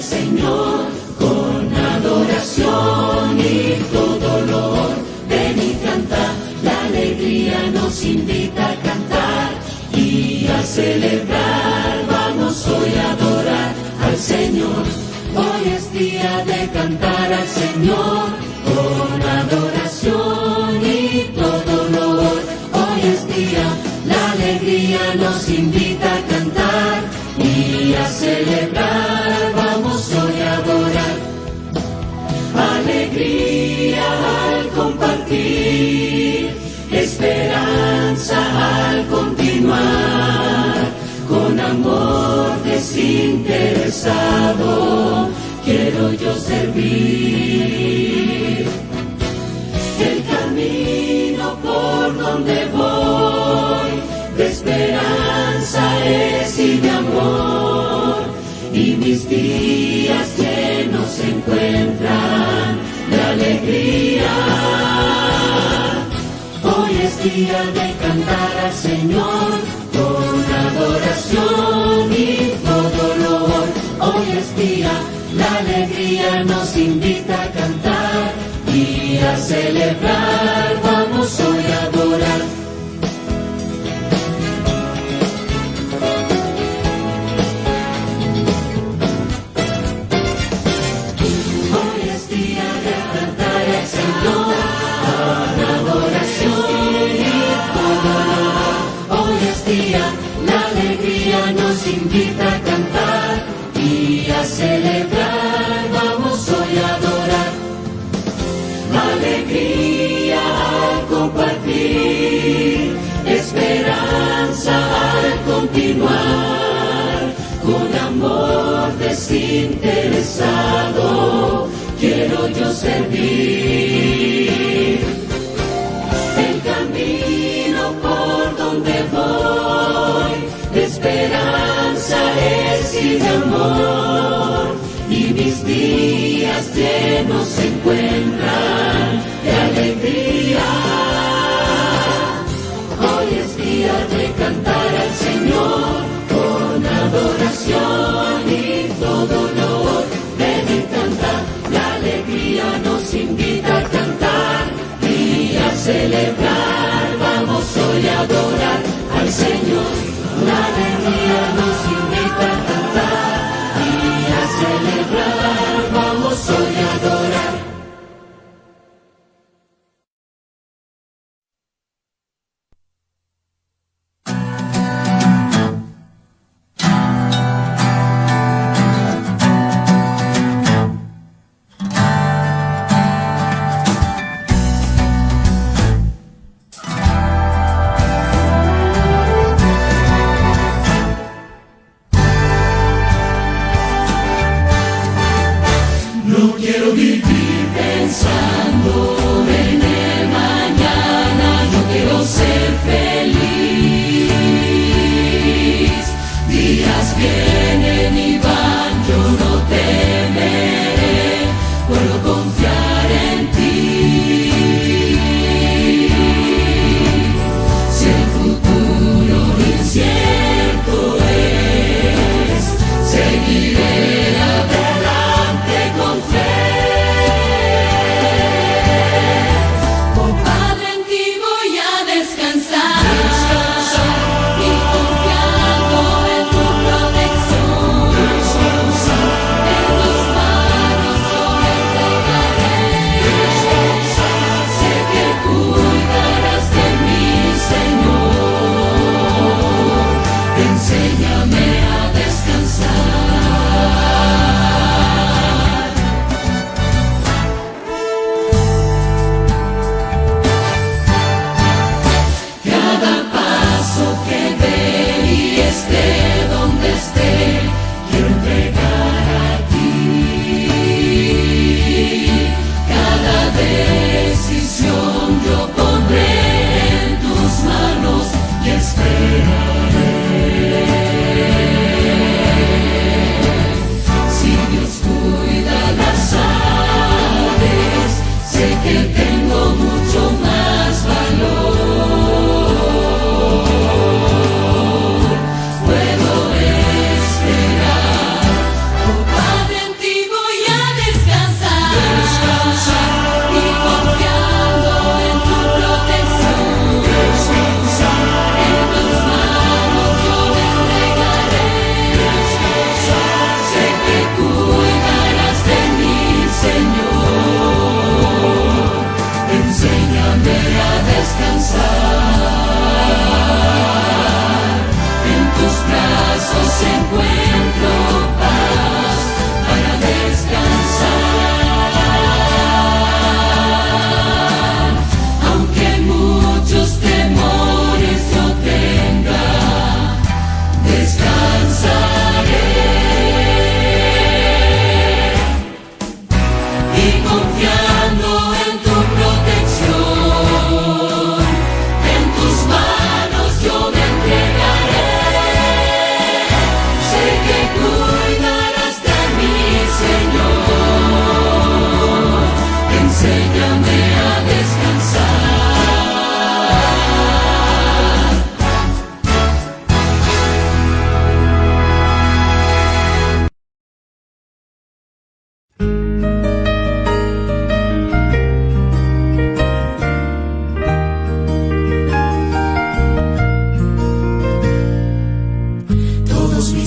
al Señor con adoración y todo dolor. Ven y canta, la alegría nos invita a cantar y a celebrar. Vamos hoy a adorar al Señor. Hoy es día de cantar al Señor con adoración y todo dolor. Hoy es día, la alegría nos invita a cantar y a celebrar. Vamos hoy a adorar. Alegría al compartir, esperanza al continuar, con amor desinteresado quiero yo servir. El camino por donde voy de esperanza es y de amor, y mis días llenos se encuentran de alegría. Hoy es día de cantar al Señor con adoración y todo dolor. Hoy es día, la alegría nos invita a cantar y a celebrar. Vamos hoy a adorar. Hoy es día de cantar al Señor con adoración y todo dolor. Hoy es día, la alegría nos invita a cantar y a celebrar. Vamos hoy a adorar. Alegría al compartir, esperanza al continuar, con amor desinteresado quiero yo servir. El camino por donde voy de esperanza es y de amor, y mis días llenos se encuentran de alegría. Hoy es día de cantar al Señor con adoración y todo dolor. Ven y canta, la alegría nos invita a cantar y a celebrar. Vamos hoy a adorar al Señor. La alegría nos invita a cantar y a celebrar. Vamos hoy a adorar. No quiero vivir pensando en el mañana, yo quiero ser feliz. Días vienen y van, yo no temeré, puedo confiar en ti. Si el futuro incierto es, seguiré adelante con fe. Oh Padre, en ti voy a descansar y confiando en tu protección. En tus manos yo me entregaré. Sé que cuidarás de mí, Señor. Enséñame a descansar. Cada paso que dé y esté donde esté, quiero entregar a ti. Cada decisión yo pondré en tus manos y esperaré. Si Dios cuida las aves, sé que tengo mucho más valor. Puedo esperar, oh Padre, en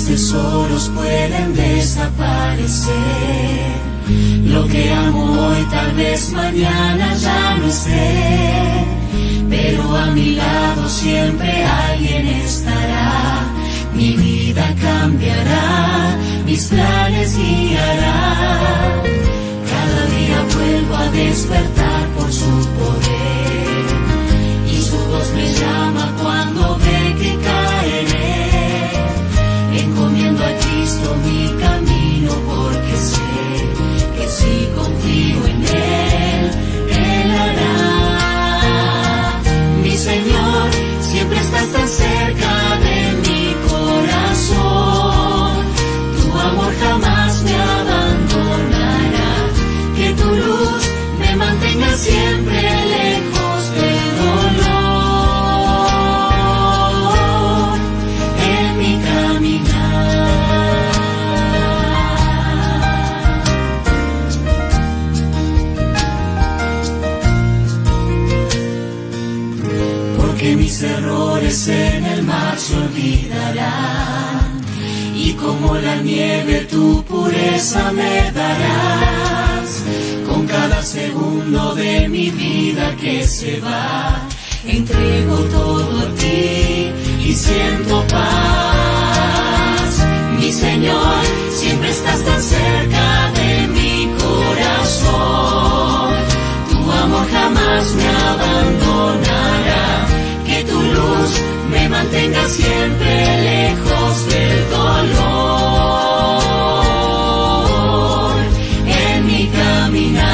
mis tesoros pueden desaparecer. Lo que amo hoy tal vez mañana ya no esté, pero a mi lado siempre alguien estará. Mi vida cambiará, mis planes guiará. Cada día vuelvo a despertar por su poder, y su voz me llama cuando ve que caeré. Encomiendo a Cristo mi camino porque sé que si confío en Él, Él hará. Mi Señor, siempre estás tan cerca de mi corazón. Tu amor jamás me abandonará. Que tu luz me mantenga siempre lejos del dolor en mi caminar. Porque mis errores en el mar se olvidarán, y como la nieve tu pureza me darás. Con cada segundo de mi vida que se va, entrego todo a ti y siento paz. Mi Señor, siempre estás tan cerca de mi corazón. Tu amor jamás me abandonará. Que tu luz me mantenga siempre lejos del dolor en mi caminar.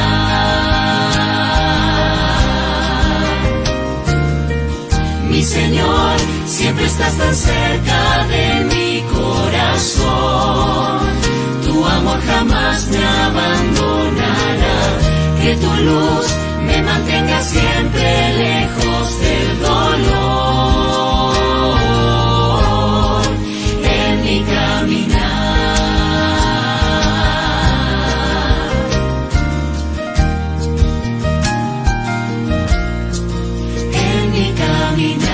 Mi Señor, siempre estás tan cerca de mi corazón. Tu amor jamás me abandonará. Que tu luz me mantenga siempre lejos del dolor en mi caminar. En mi caminar.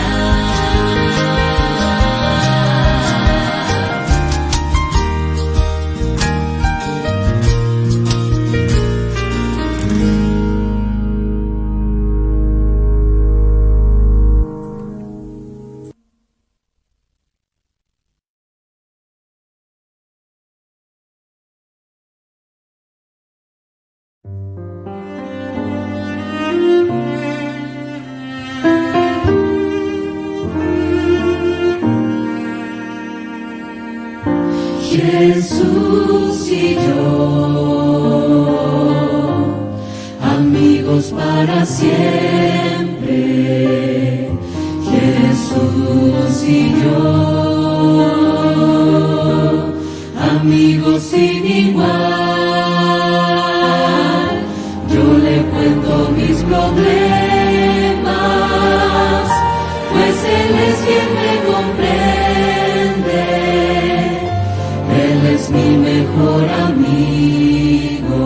Jesús y yo, amigos para siempre. Jesús y yo, amigos sin igual. Yo le cuento mis problemas, pues Él es quien me comprende. Él es mi mejor amigo,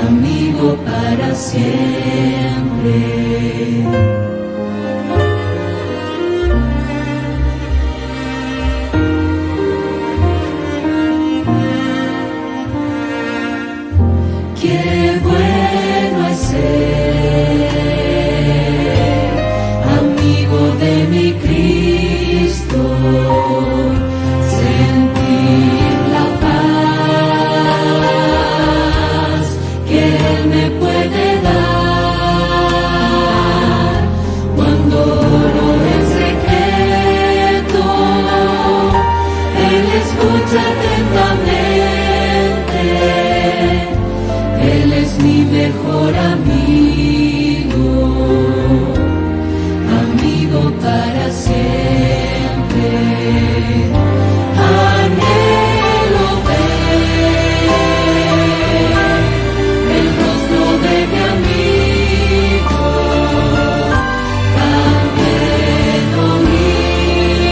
amigo para siempre. Qué bueno es ser amigo de mi Cristo. Sentir la paz que Él me puede dar cuando oro en secreto. Él escucha atentamente. Él es mi mejor amigo, amigo para siempre. Anhelo ver el rostro de mi amigo, también oír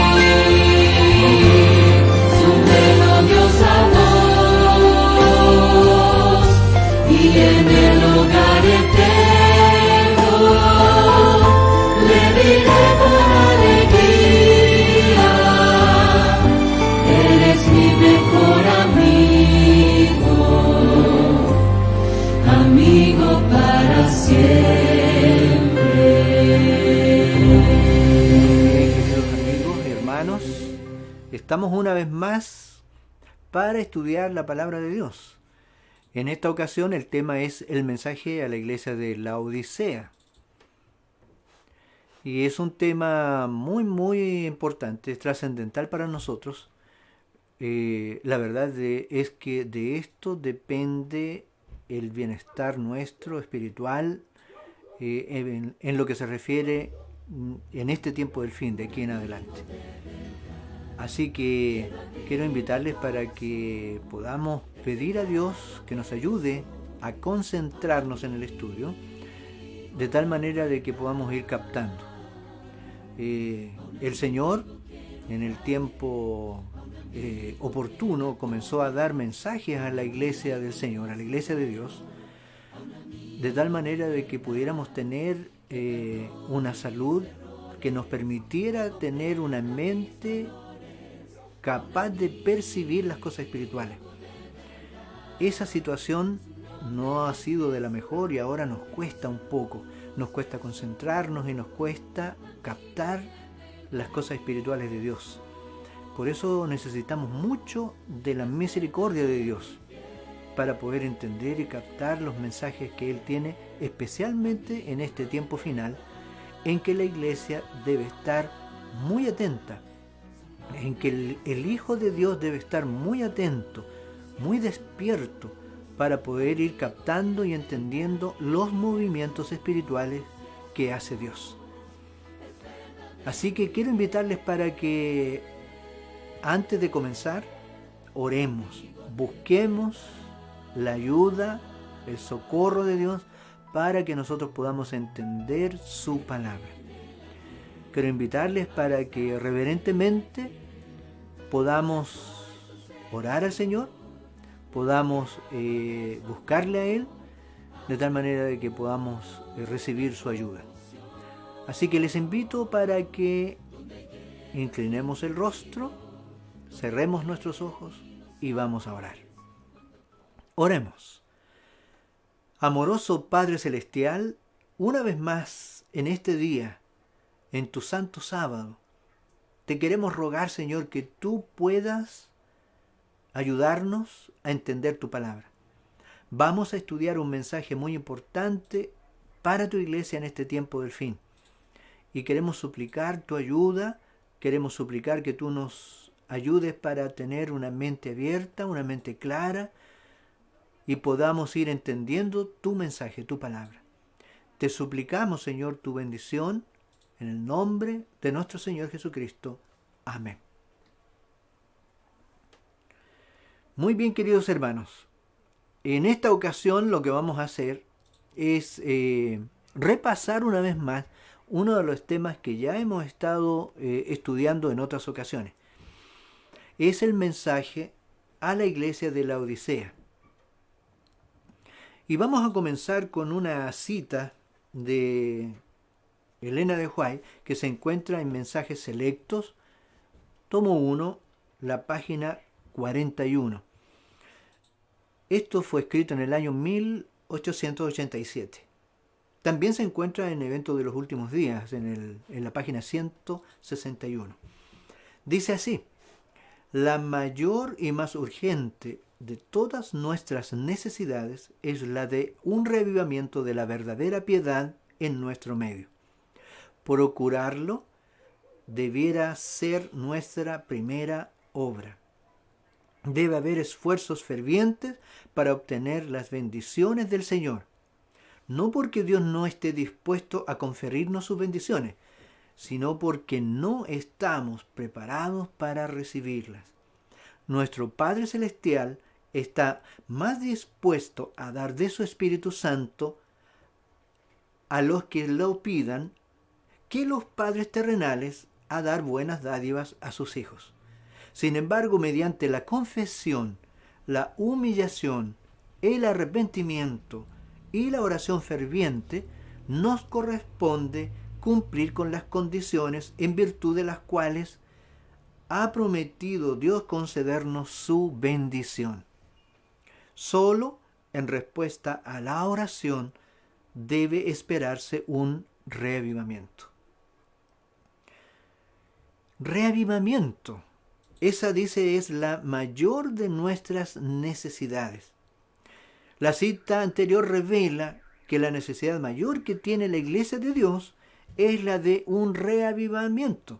su melodiosa voz. hermanos, estamos una vez más para estudiar la palabra de Dios. En esta ocasión el tema es el mensaje a la iglesia de Laodicea. Y es un tema muy importante, es trascendental para nosotros. La verdad es que de esto depende el bienestar nuestro espiritual en lo que se refiere en este tiempo del fin, de aquí en adelante. Así que quiero invitarles para que podamos pedir a Dios que nos ayude a concentrarnos en el estudio, de tal manera de que podamos ir captando. El Señor, en el tiempo oportuno, comenzó a dar mensajes a la iglesia del Señor, a la iglesia de Dios, de tal manera de que pudiéramos tener una salud que nos permitiera tener una mente capaz de percibir las cosas espirituales. Esa situación no ha sido de la mejor y ahora nos cuesta un poco. Nos cuesta concentrarnos y nos cuesta captar las cosas espirituales de Dios. Por eso necesitamos mucho de la misericordia de Dios para poder entender y captar los mensajes que Él tiene, especialmente en este tiempo final, en que la iglesia debe estar muy atenta, en que el Hijo de Dios debe estar muy atento, muy despierto, para poder ir captando y entendiendo los movimientos espirituales que hace Dios. Así que quiero invitarles para que antes de comenzar, oremos, busquemos la ayuda, el socorro de Dios para que nosotros podamos entender su palabra. Quiero invitarles para que reverentemente podamos orar al Señor, podamos buscarle a Él, de tal manera de que podamos recibir su ayuda. Así que les invito para que inclinemos el rostro, cerremos nuestros ojos y vamos a orar. Oremos. Amoroso Padre Celestial, una vez más en este día, en tu santo sábado, te queremos rogar, Señor, que tú puedas ayudarnos a entender tu palabra. Vamos a estudiar un mensaje muy importante para tu iglesia en este tiempo del fin. Y queremos suplicar tu ayuda, queremos suplicar que tú nos ayudes para tener una mente abierta, una mente clara, y podamos ir entendiendo tu mensaje, tu palabra. Te suplicamos, Señor, tu bendición, en el nombre de nuestro Señor Jesucristo. Amén. Muy bien, queridos hermanos. En esta ocasión lo que vamos a hacer es repasar una vez más uno de los temas que ya hemos estado estudiando en otras ocasiones. Es el mensaje a la iglesia de Laodicea. Y vamos a comenzar con una cita de Elena de White que se encuentra en Mensajes Selectos, tomo 1, la página 41. Esto fue escrito en el año 1887. También se encuentra en Eventos de los Últimos Días, en la página 161. Dice así: la mayor y más urgente de todas nuestras necesidades es la de un revivamiento de la verdadera piedad en nuestro medio. Procurarlo debiera ser nuestra primera obra. Debe haber esfuerzos fervientes para obtener las bendiciones del Señor. No porque Dios no esté dispuesto a conferirnos sus bendiciones, sino porque no estamos preparados para recibirlas. Nuestro Padre Celestial está más dispuesto a dar de su Espíritu Santo a los que lo pidan que los padres terrenales a dar buenas dádivas a sus hijos. Sin embargo, mediante la confesión, la humillación, el arrepentimiento y la oración ferviente, nos corresponde cumplir con las condiciones en virtud de las cuales ha prometido Dios concedernos su bendición. Solo en respuesta a la oración debe esperarse un reavivamiento. reavivamiento. Esa, dice, es la mayor de nuestras necesidades. La cita anterior revela que la necesidad mayor que tiene la iglesia de Dios es la de un reavivamiento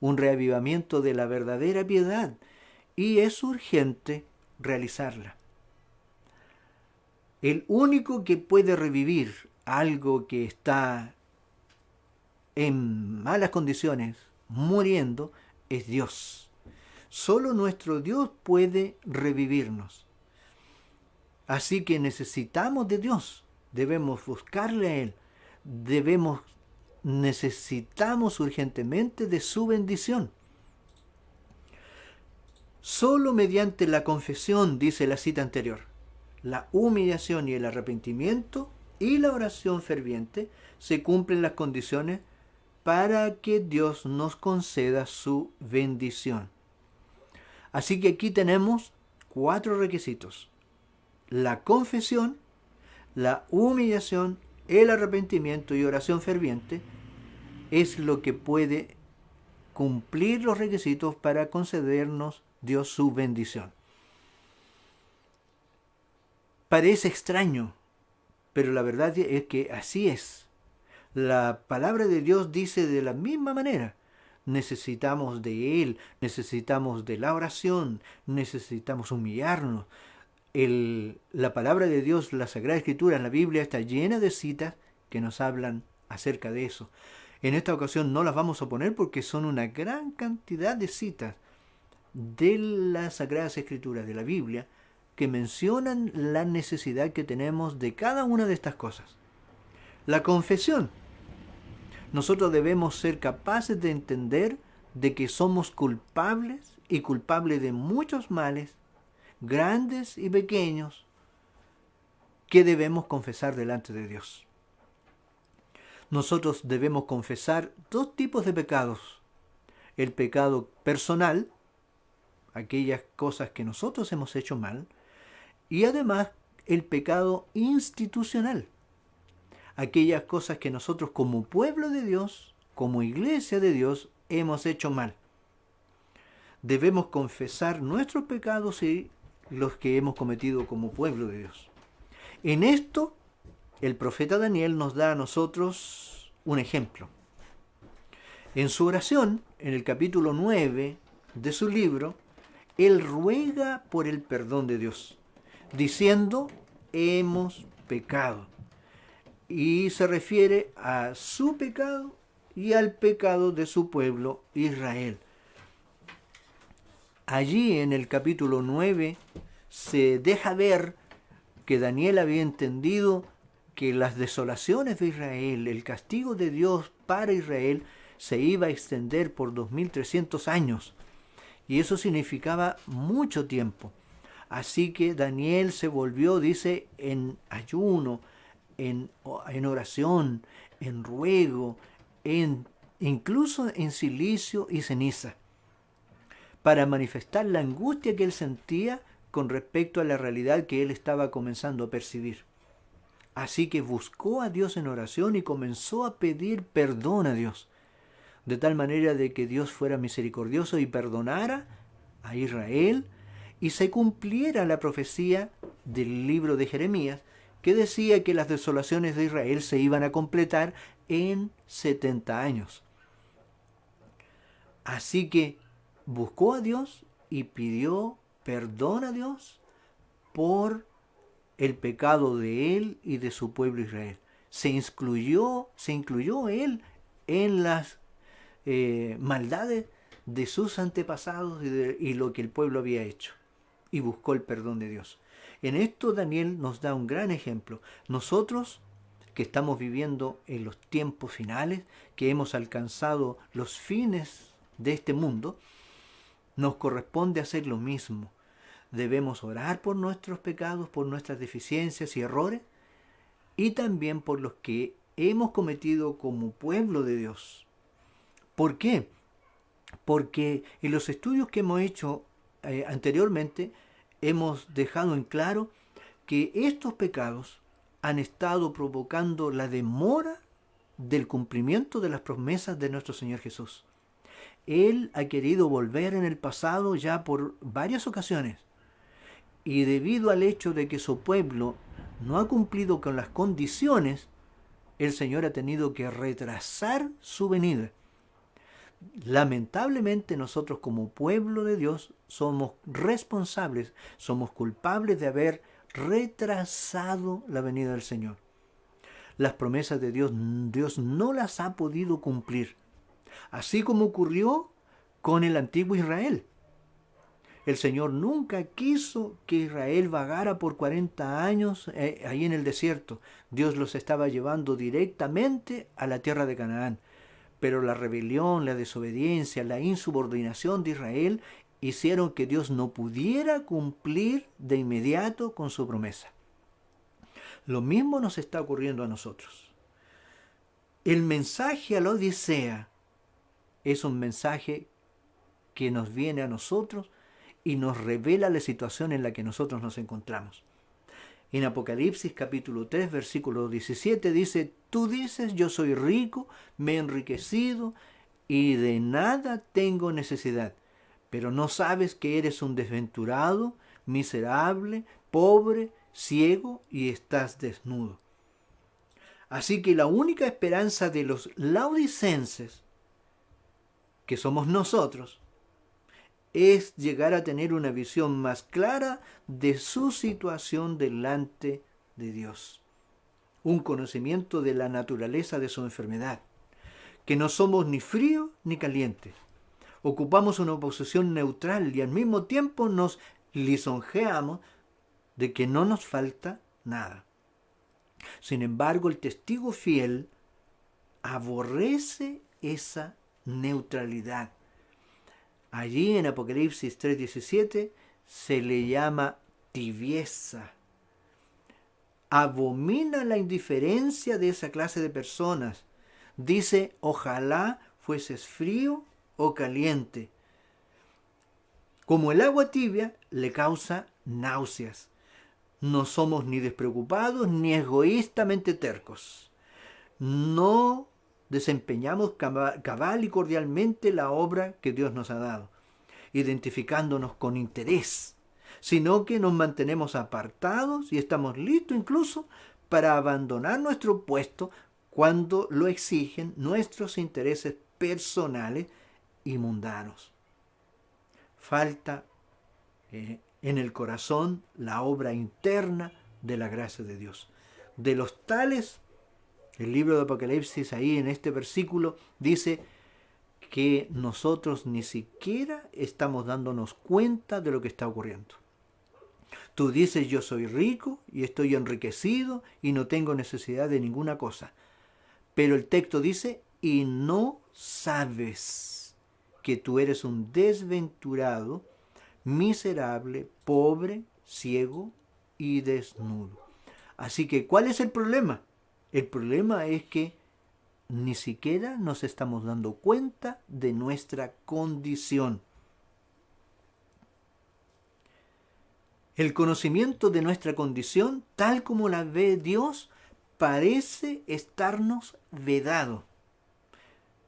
de la verdadera piedad, y es urgente realizarla. El único que puede revivir algo que está en malas condiciones, muriendo, es Dios. Solo nuestro Dios puede revivirnos. Así que necesitamos de Dios, debemos buscarle a Él, necesitamos urgentemente de su bendición. Solo mediante la confesión, dice la cita anterior, la humillación y el arrepentimiento y la oración ferviente, se cumplen las condiciones para que Dios nos conceda su bendición. Así que aquí tenemos 4 requisitos: la confesión, la humillación, el arrepentimiento y oración ferviente. Es lo que puede cumplir los requisitos para concedernos Dios su bendición. Parece extraño, pero la verdad es que así es. La palabra de Dios dice de la misma manera. Necesitamos de Él, necesitamos de la oración, necesitamos humillarnos. La palabra de Dios, la Sagrada Escritura, en la Biblia, está llena de citas que nos hablan acerca de eso. En esta ocasión no las vamos a poner porque son una gran cantidad de citas de las Sagradas Escrituras, de la Biblia, que mencionan la necesidad que tenemos de cada una de estas cosas. La confesión. Nosotros debemos ser capaces de entender de que somos culpables y culpables de muchos males, grandes y pequeños, que debemos confesar delante de Dios. Nosotros debemos confesar 2 tipos de pecados: el pecado personal, aquellas cosas que nosotros hemos hecho mal, y además el pecado institucional, aquellas cosas que nosotros como pueblo de Dios, como iglesia de Dios, hemos hecho mal. Debemos confesar nuestros pecados y los que hemos cometido como pueblo de Dios. En esto, el profeta Daniel nos da a nosotros un ejemplo. En su oración, en el capítulo 9 de su libro, él ruega por el perdón de Dios, diciendo: hemos pecado. Y se refiere a su pecado y al pecado de su pueblo Israel. Allí en el capítulo 9 se deja ver que Daniel había entendido que las desolaciones de Israel, el castigo de Dios para Israel, se iba a extender por 2300 años. Y eso significaba mucho tiempo. Así que Daniel se volvió, dice, en ayuno, en oración, en ruego, incluso en silicio y ceniza, para manifestar la angustia que él sentía con respecto a la realidad que él estaba comenzando a percibir. Así que buscó a Dios en oración y comenzó a pedir perdón a Dios, de tal manera de que Dios fuera misericordioso y perdonara a Israel y se cumpliera la profecía del libro de Jeremías, que decía que las desolaciones de Israel se iban a completar en 70 años. Así que buscó a Dios y pidió perdón a Dios por el pecado de él y de su pueblo Israel. Se incluyó él en las maldades de sus antepasados y lo que el pueblo había hecho, y buscó el perdón de Dios. En esto Daniel nos da un gran ejemplo. Nosotros, que estamos viviendo en los tiempos finales, que hemos alcanzado los fines de este mundo, nos corresponde hacer lo mismo. Debemos orar por nuestros pecados, por nuestras deficiencias y errores, y también por los que hemos cometido como pueblo de Dios. ¿Por qué? Porque en los estudios que hemos hecho anteriormente, hemos dejado en claro que estos pecados han estado provocando la demora del cumplimiento de las promesas de nuestro Señor Jesús. Él ha querido volver en el pasado ya por varias ocasiones. Y debido al hecho de que su pueblo no ha cumplido con las condiciones, el Señor ha tenido que retrasar su venida. Lamentablemente nosotros como pueblo de Dios somos responsables, somos culpables de haber retrasado la venida del Señor. Las promesas de Dios, Dios no las ha podido cumplir. Así como ocurrió con el antiguo Israel. El Señor nunca quiso que Israel vagara por 40 años ahí en el desierto. Dios los estaba llevando directamente a la tierra de Canaán. Pero la rebelión, la desobediencia, la insubordinación de Israel hicieron que Dios no pudiera cumplir de inmediato con su promesa. Lo mismo nos está ocurriendo a nosotros. El mensaje a la Odisea es un mensaje que nos viene a nosotros y nos revela la situación en la que nosotros nos encontramos. En Apocalipsis capítulo 3, versículo 17 dice: tú dices, yo soy rico, me he enriquecido y de nada tengo necesidad, pero no sabes que eres un desventurado, miserable, pobre, ciego y estás desnudo. Así que la única esperanza de los laodicenses, que somos nosotros, es llegar a tener una visión más clara de su situación delante de Dios. Un conocimiento de la naturaleza de su enfermedad, que no somos ni fríos ni calientes. Ocupamos una posición neutral y al mismo tiempo nos lisonjeamos de que no nos falta nada. Sin embargo, el testigo fiel aborrece esa neutralidad. Allí en Apocalipsis 3:17 se le llama tibieza. Abomina la indiferencia de esa clase de personas. Dice, ojalá fueses frío o caliente. Como el agua tibia le causa náuseas. No somos ni despreocupados ni egoístamente tercos. No desempeñamos cabal y cordialmente la obra que Dios nos ha dado, identificándonos con interés, sino que nos mantenemos apartados y estamos listos incluso para abandonar nuestro puesto cuando lo exigen nuestros intereses personales y mundanos. Falta en el corazón la obra interna de la gracia de Dios. De los tales, el libro de Apocalipsis ahí en este versículo dice que nosotros ni siquiera estamos dándonos cuenta de lo que está ocurriendo. Tú dices, yo soy rico y estoy enriquecido y no tengo necesidad de ninguna cosa. Pero el texto dice, y no sabes que tú eres un desventurado, miserable, pobre, ciego y desnudo. Así que, ¿cuál es el problema? El problema es que ni siquiera nos estamos dando cuenta de nuestra condición. El conocimiento de nuestra condición, tal como la ve Dios, parece estarnos vedado.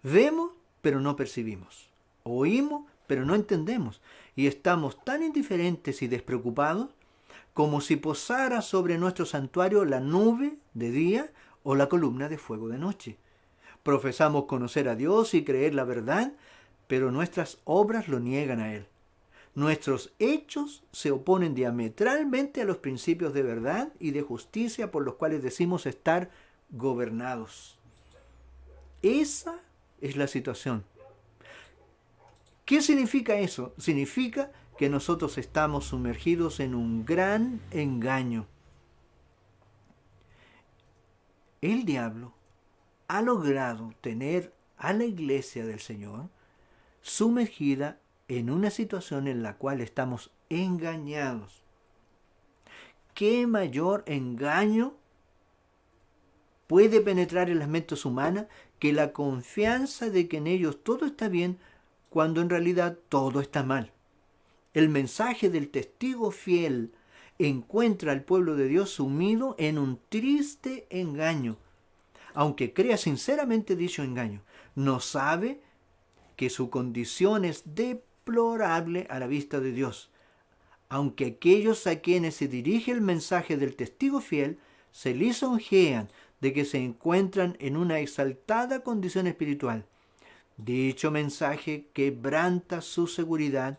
Vemos, pero no percibimos. Oímos, pero no entendemos. Y estamos tan indiferentes y despreocupados como si posara sobre nuestro santuario la nube de día o la columna de fuego de noche. Profesamos conocer a Dios y creer la verdad, pero nuestras obras lo niegan a Él. Nuestros hechos se oponen diametralmente a los principios de verdad y de justicia por los cuales decimos estar gobernados. Esa es la situación. ¿Qué significa eso? Significa que nosotros estamos sumergidos en un gran engaño. El diablo ha logrado tener a la iglesia del Señor sumergida en una situación en la cual estamos engañados. ¿Qué mayor engaño puede penetrar en las mentes humanas que la confianza de que en ellos todo está bien cuando en realidad todo está mal? El mensaje del testigo fiel encuentra al pueblo de Dios sumido en un triste engaño. Aunque crea sinceramente dicho engaño, no sabe que su condición es deplorable a la vista de Dios, aunque aquellos a quienes se dirige el mensaje del testigo fiel se lisonjean de que se encuentran en una exaltada condición espiritual. Dicho mensaje quebranta su seguridad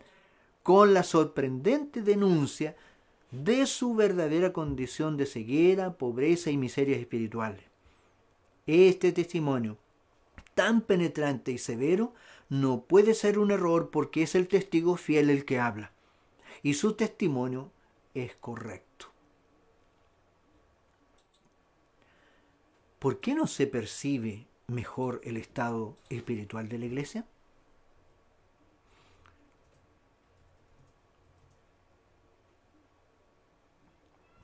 con la sorprendente denuncia de su verdadera condición de ceguera, pobreza y miseria espirituales. Este testimonio, tan penetrante y severo, no puede ser un error porque es el testigo fiel el que habla, y su testimonio es correcto. ¿Por qué no se percibe mejor el estado espiritual de la iglesia?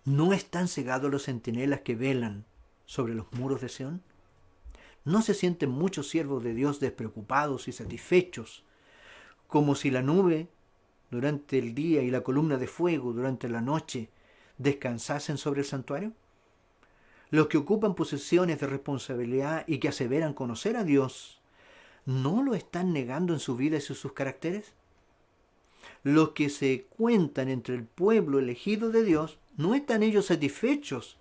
¿No están cegados los centinelas que velan sobre los muros de Sión? ¿No se sienten muchos siervos de Dios despreocupados y satisfechos, como si la nube durante el día y la columna de fuego durante la noche descansasen sobre el santuario? Los que ocupan posiciones de responsabilidad y que aseveran conocer a Dios, ¿no lo están negando en su vida y sus caracteres? Los que se cuentan entre el pueblo elegido de Dios, ¿no están ellos satisfechos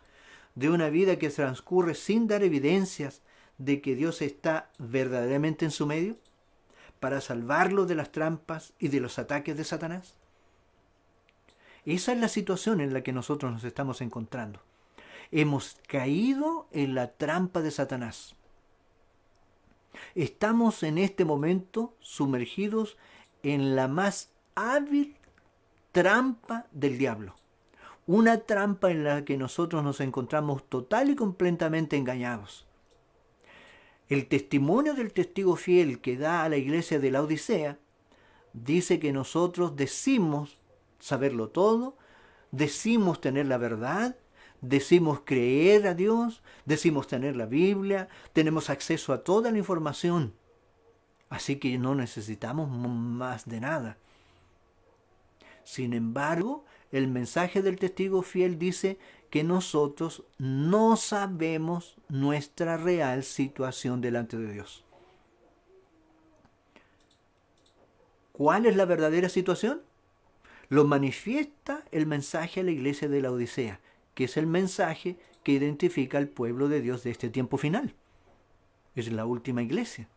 de una vida que transcurre sin dar evidencias de que Dios está verdaderamente en su medio para salvarlos de las trampas y de los ataques de Satanás? Esa es la situación en la que nosotros nos estamos encontrando. Hemos caído en la trampa de Satanás. Estamos en este momento sumergidos en la más hábil trampa del diablo. Una trampa en la que nosotros nos encontramos total y completamente engañados. El testimonio del testigo fiel que da a la iglesia de la Odisea dice que nosotros decimos saberlo todo, decimos tener la verdad, decimos creer a Dios, decimos tener la Biblia, tenemos acceso a toda la información. Así que no necesitamos más de nada. Sin embargo, el mensaje del testigo fiel dice que nosotros no sabemos nuestra real situación delante de Dios. ¿Cuál es la verdadera situación? Lo manifiesta el mensaje a la iglesia de la Odisea, que es el mensaje que identifica al pueblo de Dios de este tiempo final. Es la última iglesia.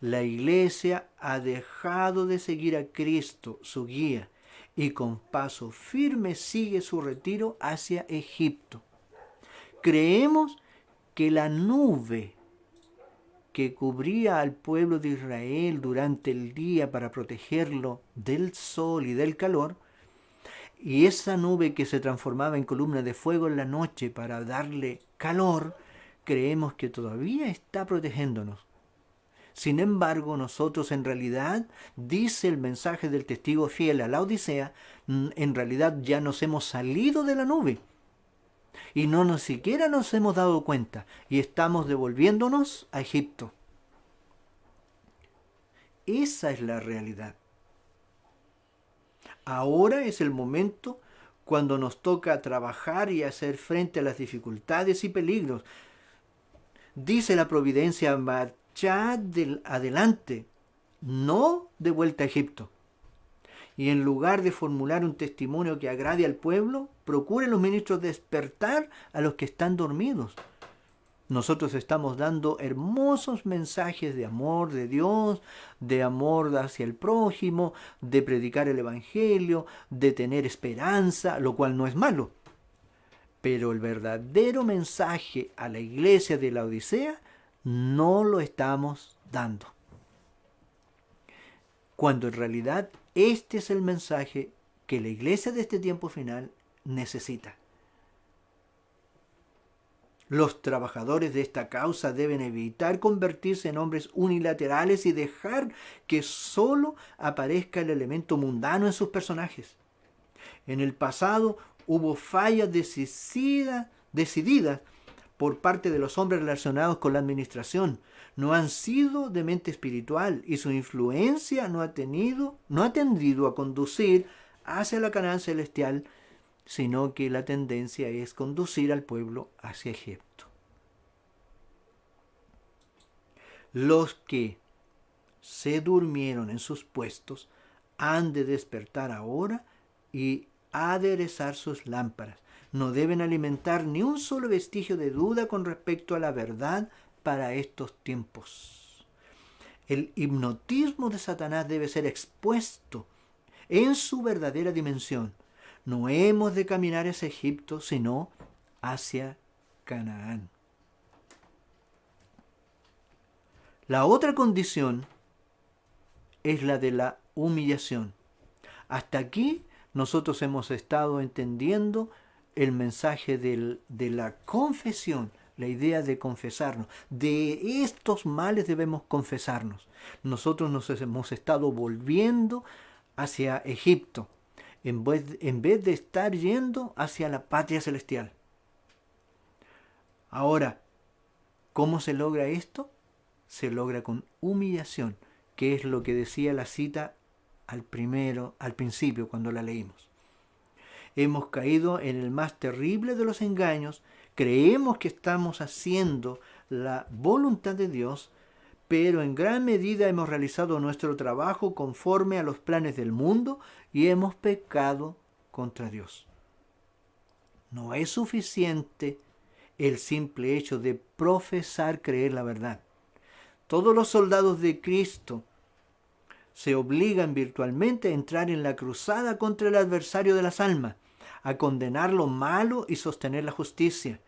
La iglesia ha dejado de seguir a Cristo, su guía, y con paso firme sigue su retiro hacia Egipto. Creemos que la nube que cubría al pueblo de Israel durante el día para protegerlo del sol y del calor, y esa nube que se transformaba en columna de fuego en la noche para darle calor, creemos que todavía está protegiéndonos. Sin embargo, nosotros en realidad, dice el mensaje del testigo fiel a la Odisea, en realidad ya nos hemos salido de la nube y no siquiera nos hemos dado cuenta y estamos devolviéndonos a Egipto. Esa es la realidad. Ahora es el momento cuando nos toca trabajar y hacer frente a las dificultades y peligros. Dice la providencia, marchad adelante, no de vuelta a Egipto. Y en lugar de formular un testimonio que agrade al pueblo, procuren los ministros despertar a los que están dormidos. Nosotros estamos dando hermosos mensajes de amor de Dios, de amor hacia el prójimo, de predicar el evangelio, de tener esperanza, lo cual no es malo. Pero el verdadero mensaje a la iglesia de la Odisea no lo estamos dando. Cuando en realidad este es el mensaje que la iglesia de este tiempo final necesita. Los trabajadores de esta causa deben evitar convertirse en hombres unilaterales y dejar que solo aparezca el elemento mundano en sus personajes. En el pasado hubo fallas decididas por parte de los hombres relacionados con la administración. No han sido de mente espiritual y su influencia no ha tendido a conducir hacia la Canaán celestial, sino que la tendencia es conducir al pueblo hacia Egipto. Los que se durmieron en sus puestos, han de despertar ahora y aderezar sus lámparas. No deben alimentar ni un solo vestigio de duda con respecto a la verdad para estos tiempos. El hipnotismo de Satanás debe ser expuesto en su verdadera dimensión. No hemos de caminar hacia Egipto, sino hacia Canaán. La otra condición es la de la humillación. Hasta aquí nosotros hemos estado entendiendo el mensaje de la confesión, la idea de confesarnos. De estos males debemos confesarnos. Nosotros nos hemos estado volviendo hacia Egipto, en vez de estar yendo hacia la patria celestial. Ahora, ¿cómo se logra esto? Se logra con humillación, que es lo que decía la cita al principio, cuando la leímos. Hemos caído en el más terrible de los engaños, creemos que estamos haciendo la voluntad de Dios, pero en gran medida hemos realizado nuestro trabajo conforme a los planes del mundo y hemos pecado contra Dios. No es suficiente el simple hecho de profesar creer la verdad. Todos los soldados de Cristo se obligan virtualmente a entrar en la cruzada contra el adversario de las almas, a condenar lo malo y sostener la justicia.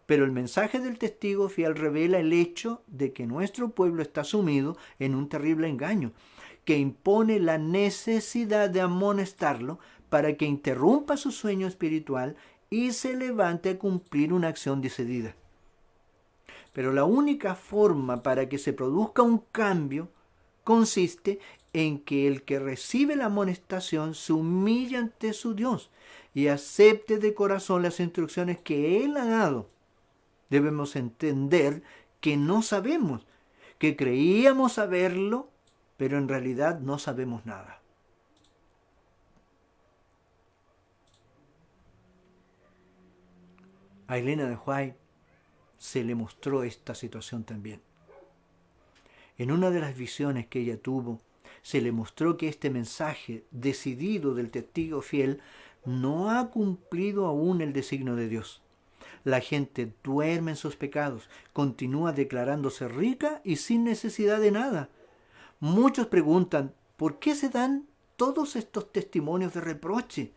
Pero el mensaje del testigo fiel revela el hecho de que nuestro pueblo está sumido en un terrible engaño, que impone la necesidad de amonestarlo para que interrumpa su sueño espiritual y se levante a cumplir una acción decidida. Pero la única forma para que se produzca un cambio consiste en que el que recibe la amonestación se humille ante su Dios y acepte de corazón las instrucciones que Él ha dado. Debemos entender que no sabemos, que creíamos saberlo, pero en realidad no sabemos nada. A Elena de White se le mostró esta situación también. En una de las visiones que ella tuvo, se le mostró que este mensaje decidido del testigo fiel no ha cumplido aún el designio de Dios. La gente duerme en sus pecados, continúa declarándose rica y sin necesidad de nada. Muchos preguntan, ¿por qué se dan todos estos testimonios de reproche?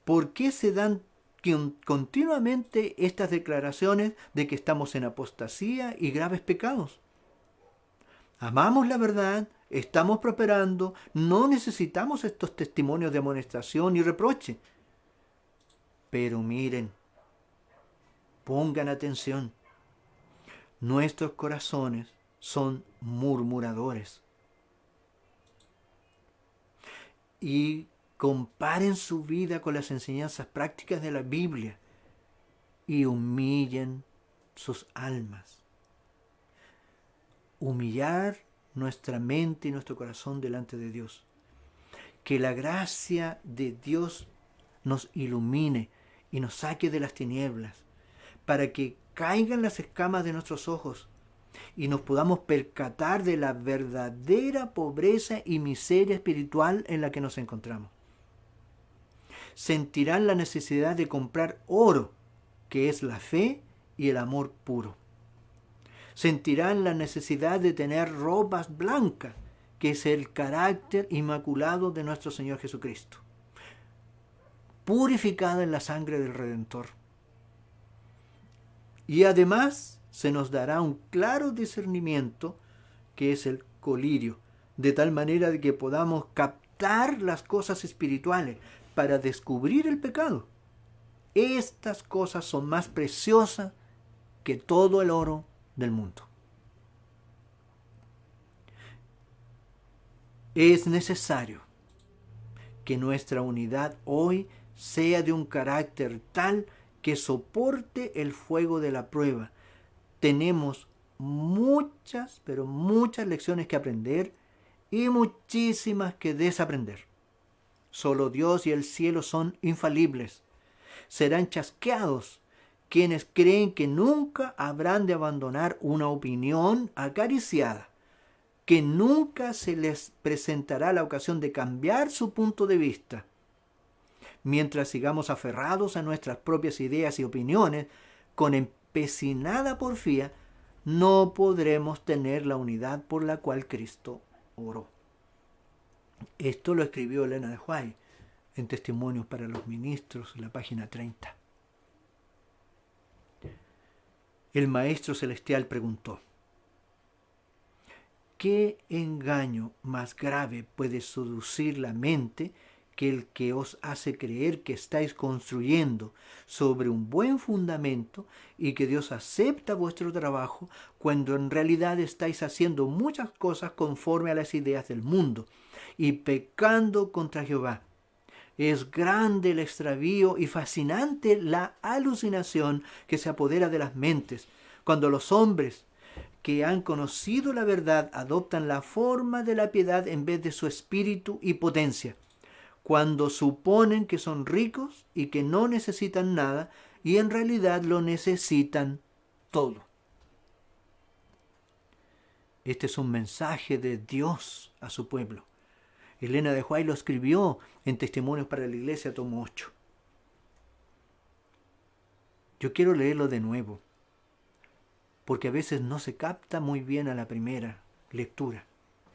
¿Por qué se dan continuamente estas declaraciones de que estamos en apostasía y graves pecados? Amamos la verdad, estamos prosperando, no necesitamos estos testimonios de amonestación y reproche. Pero miren, pongan atención, nuestros corazones son murmuradores. Y comparen su vida con las enseñanzas prácticas de la Biblia y humillen sus almas. Humillar nuestra mente y nuestro corazón delante de Dios. Que la gracia de Dios nos ilumine y nos saque de las tinieblas, para que caigan las escamas de nuestros ojos y nos podamos percatar de la verdadera pobreza y miseria espiritual en la que nos encontramos. Sentirán la necesidad de comprar oro, que es la fe y el amor puro. Sentirán la necesidad de tener ropas blancas, que es el carácter inmaculado de nuestro Señor Jesucristo, purificada en la sangre del Redentor. Y además se nos dará un claro discernimiento, que es el colirio, de tal manera de que podamos captar las cosas espirituales para descubrir el pecado. Estas cosas son más preciosas que todo el oro del mundo. Es necesario que nuestra unidad hoy sea de un carácter tal que soporte el fuego de la prueba. Tenemos muchas, pero muchas lecciones que aprender y muchísimas que desaprender. Solo Dios y el cielo son infalibles. Serán chasqueados quienes creen que nunca habrán de abandonar una opinión acariciada, que nunca se les presentará la ocasión de cambiar su punto de vista. Mientras sigamos aferrados a nuestras propias ideas y opiniones, con empecinada porfía, no podremos tener la unidad por la cual Cristo oró. Esto lo escribió Elena de White en Testimonios para los Ministros, en la página 30. El Maestro Celestial preguntó: ¿qué engaño más grave puede seducir la mente que el que os hace creer que estáis construyendo sobre un buen fundamento y que Dios acepta vuestro trabajo cuando en realidad estáis haciendo muchas cosas conforme a las ideas del mundo y pecando contra Jehová? Es grande el extravío y fascinante la alucinación que se apodera de las mentes cuando los hombres que han conocido la verdad adoptan la forma de la piedad en vez de su espíritu y potencia, cuando suponen que son ricos y que no necesitan nada y en realidad lo necesitan todo. Este es un mensaje de Dios a su pueblo. Elena de White lo escribió en Testimonios para la Iglesia, tomo 8. Yo quiero leerlo de nuevo, porque a veces no se capta muy bien a la primera lectura.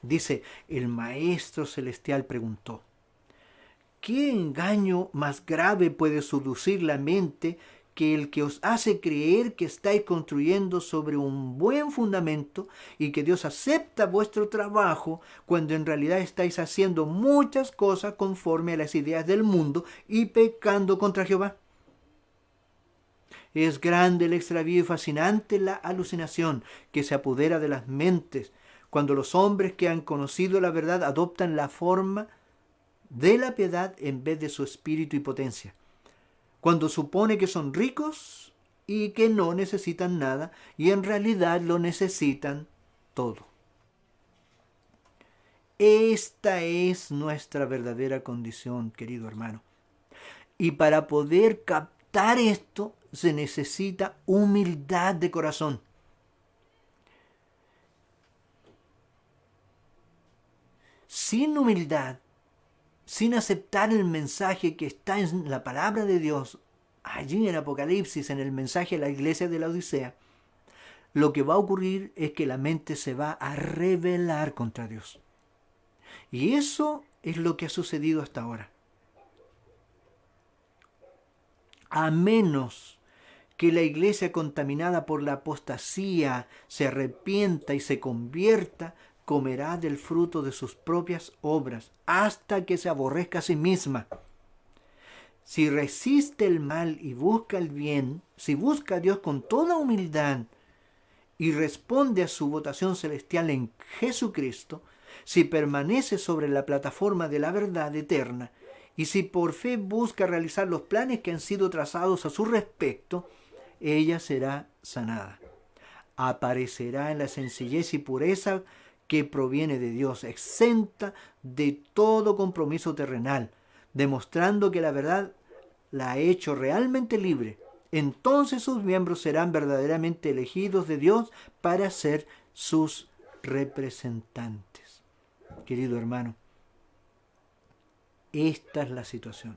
Dice: el Maestro Celestial preguntó: ¿qué engaño más grave puede seducir la mente que el que os hace creer que estáis construyendo sobre un buen fundamento y que Dios acepta vuestro trabajo cuando en realidad estáis haciendo muchas cosas conforme a las ideas del mundo y pecando contra Jehová? Es grande el extravío y fascinante la alucinación que se apodera de las mentes cuando los hombres que han conocido la verdad adoptan la forma de la piedad en vez de su espíritu y potencia, cuando supone que son ricos y que no necesitan nada y en realidad lo necesitan todo. Esta es nuestra verdadera condición, querido hermano. Y para poder captar esto se necesita humildad de corazón. Sin humildad, sin aceptar el mensaje que está en la palabra de Dios, allí en Apocalipsis, en el mensaje a la iglesia de la Odisea, lo que va a ocurrir es que la mente se va a rebelar contra Dios. Y eso es lo que ha sucedido hasta ahora. A menos que la iglesia contaminada por la apostasía se arrepienta y se convierta, comerá del fruto de sus propias obras, hasta que se aborrezca a sí misma. Si resiste el mal y busca el bien, si busca a Dios con toda humildad y responde a su votación celestial en Jesucristo, si permanece sobre la plataforma de la verdad eterna, y si por fe busca realizar los planes que han sido trazados a su respecto, ella será sanada. Aparecerá en la sencillez y pureza que proviene de Dios, exenta de todo compromiso terrenal, demostrando que la verdad la ha hecho realmente libre. Entonces sus miembros serán verdaderamente elegidos de Dios para ser sus representantes. Querido hermano, esta es la situación.